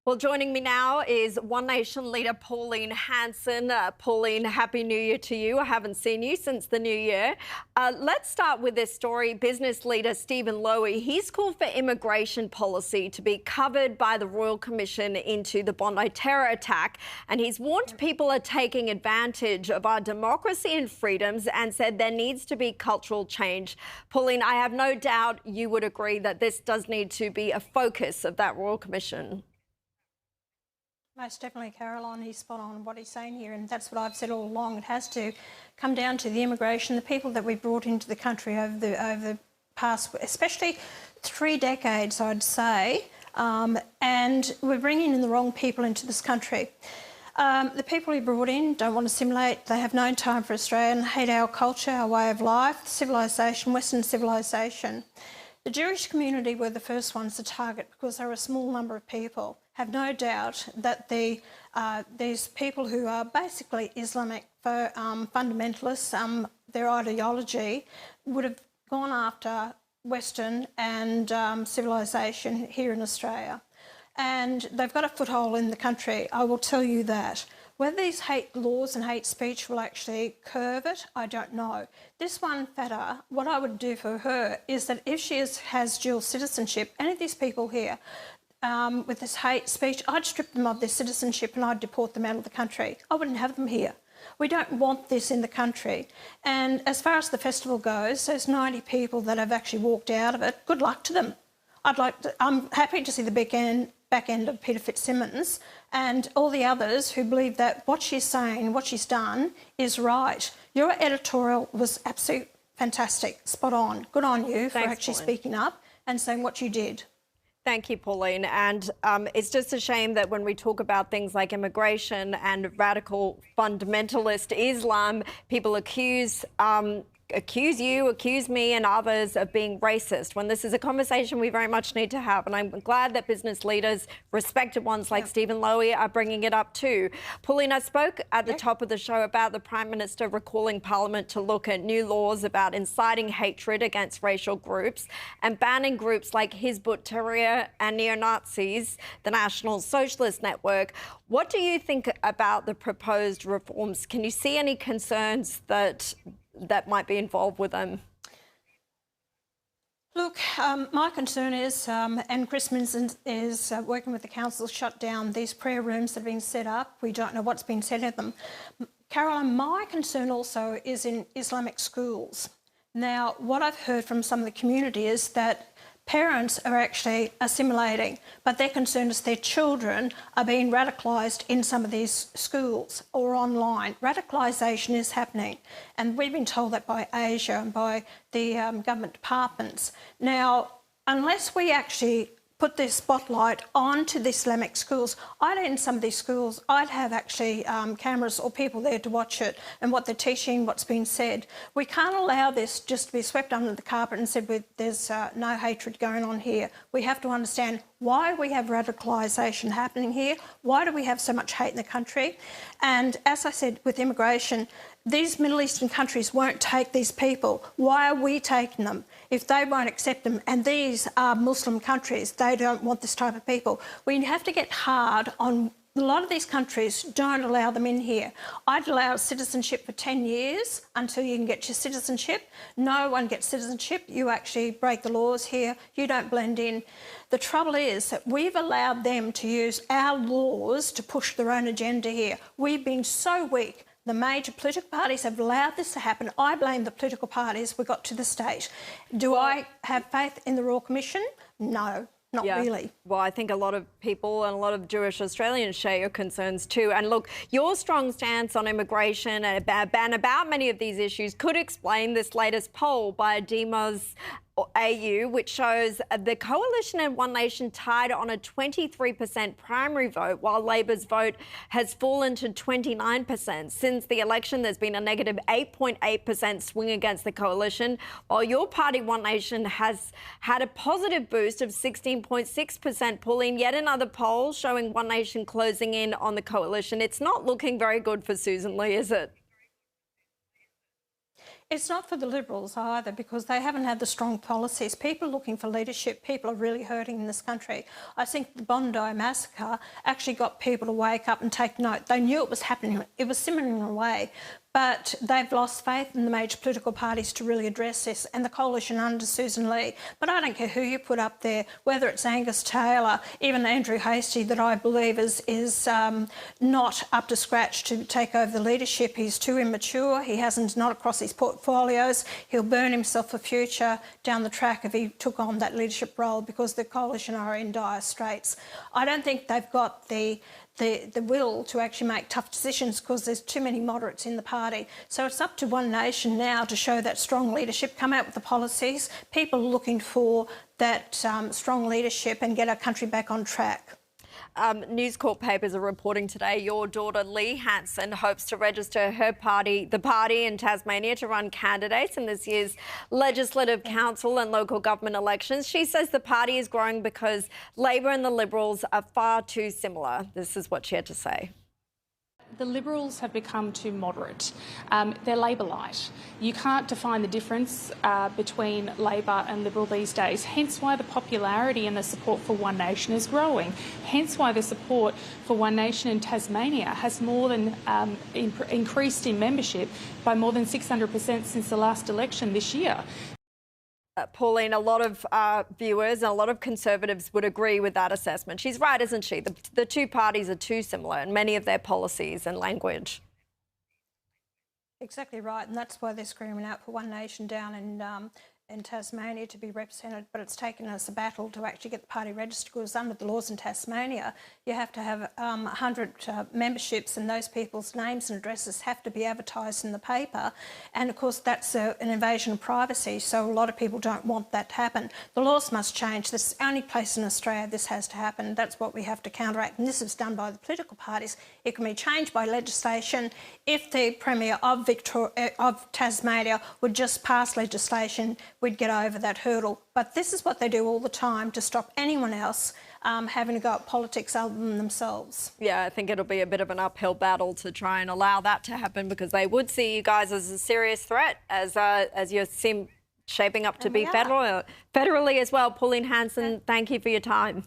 Well, joining me now is One Nation Leader Pauline Hanson. Pauline, Happy New Year to you. I haven't seen you since the new year. Let's start with this story. Business leader Stephen Lowy, he's called for immigration policy to be covered by the Royal Commission into the Bondi terror attack. And he's warned people are taking advantage of our democracy and freedoms and said there needs to be cultural change. Pauline, I have no doubt you would agree that this does need to be a focus of that Royal Commission. Most definitely, Caroline. He's spot on what he's saying here, and that's what I've said all along. It has to come down to the immigration, the people that we've brought into the country over the past, especially 3 decades, I'd say, and we're bringing in the wrong people into this country. The people we brought in don't want to assimilate. They have no time for Australia and hate our culture, our way of life, civilisation, Western civilisation. The Jewish community were the first ones to target because they're a small number of people. Have no doubt that these people who are basically Islamic fundamentalists, their ideology would have gone after Western and civilisation here in Australia. And they've got a foothold in the country, I will tell you that. Whether these hate laws and hate speech will actually curb it, I don't know. This one fella, what I would do for her is that if she has dual citizenship, any of these people here with this hate speech, I'd strip them of their citizenship and I'd deport them out of the country. I wouldn't have them here. We don't want this in the country. And as far as the festival goes, there's 90 people that have actually walked out of it. Good luck to them. I'm happy to see the back end of Peter Fitzsimmons and all the others who believe that what she's saying, what she's done is right. Your editorial was absolutely fantastic, spot on. Good on you for actually speaking up and saying what you did. Thank you, Pauline. And it's just a shame that when we talk about things like immigration and radical fundamentalist Islam, people accuse me and others of being racist, when this is a conversation we very much need to have. And I'm glad that business leaders, respected ones like Stephen Lowy, are bringing it up too. Pauline, I spoke at the top of the show about the Prime Minister recalling Parliament to look at new laws about inciting hatred against racial groups and banning groups like Hizb ut-Tahrir and neo-Nazis, the National Socialist Network. What do you think about the proposed reforms? Can you see any concerns that might be involved with them? Look, my concern is, and Chris Minson is working with the council to shut down these prayer rooms that have been set up. We don't know what's been said in them. Caroline, my concern also is in Islamic schools. Now, what I've heard from some of the community is that parents are actually assimilating, but their concern is their children are being radicalised in some of these schools or online. Radicalisation is happening, and we've been told that by Asia and by the government departments. Now, unless we actually put this spotlight onto the Islamic schools, in some of these schools, I'd have actually cameras or people there to watch it and what they're teaching, what's being said. We can't allow this just to be swept under the carpet and said there's no hatred going on here. We have to understand why we have radicalisation happening here. Why do we have so much hate in the country? And as I said, with immigration, these Middle Eastern countries won't take these people. Why are we taking them if they won't accept them? And these are Muslim countries. They don't want this type of people. We have to get hard on a lot of these countries. Don't allow them in here. I'd allow citizenship for 10 years until you can get your citizenship. No one gets citizenship. You actually break the laws here. You don't blend in. The trouble is that we've allowed them to use our laws to push their own agenda here. We've been so weak. The major political parties have allowed this to happen. I blame the political parties we got to the state. Do I have faith in the Royal Commission? No, not really. Well, I think a lot of people and a lot of Jewish Australians share your concerns too. And look, your strong stance on immigration and about many of these issues could explain this latest poll by Demos AU, which shows the Coalition and One Nation tied on a 23% primary vote, while Labor's vote has fallen to 29%. Since the election, there's been a negative 8.8% swing against the Coalition, while your party, One Nation, has had a positive boost of 16.6%. Pauline, yet another poll showing One Nation closing in on the Coalition. It's not looking very good for Susan Lee, is it? It's not for the Liberals either, because they haven't had the strong policies. People are looking for leadership. People are really hurting in this country. I think the Bondi massacre actually got people to wake up and take note. They knew it was happening. It was simmering away. But they've lost faith in the major political parties to really address this, and the coalition under Susan Lee. But I don't care who you put up there, whether it's Angus Taylor, even Andrew Hastie, that I believe is not up to scratch to take over the leadership. He's too immature. He hasn't, not across his portfolios. He'll burn himself for future down the track if he took on that leadership role, because the coalition are in dire straits. I don't think they've got the will to actually make tough decisions, because there's too many moderates in the party. So it's up to One Nation now to show that strong leadership, come out with the policies. People are looking for that strong leadership and get our country back on track. News Corp papers are reporting today your daughter Lee Hanson hopes to register her party, the party in Tasmania, to run candidates in this year's Legislative Council and local government elections. She says the party is growing because Labor and the Liberals are far too similar. This is what she had to say. The Liberals have become too moderate. They're Labor light. You can't define the difference between Labor and Liberal these days, hence why the popularity and the support for One Nation is growing, hence why the support for One Nation in Tasmania has more than increased in membership by more than 600% since the last election this year. Pauline, a lot of viewers and a lot of Conservatives would agree with that assessment. She's right, isn't she? The two parties are too similar in many of their policies and language. Exactly right, and that's why they're screaming out for One Nation down in Tasmania to be represented. But it's taken us a battle to actually get the party registered, because under the laws in Tasmania, you have to have 100 memberships, and those people's names and addresses have to be advertised in the paper. And of course, that's an invasion of privacy, so a lot of people don't want that to happen. The laws must change. This is the only place in Australia this has to happen. That's what we have to counteract, and this is done by the political parties. It can be changed by legislation. If the Premier of Tasmania would just pass legislation, we'd get over that hurdle. But this is what they do all the time to stop anyone else having to go at politics other than themselves. Yeah, I think it'll be a bit of an uphill battle to try and allow that to happen, because they would see you guys as a serious threat, as you seem shaping up to be federally as well. Pauline Hanson, thank you for your time.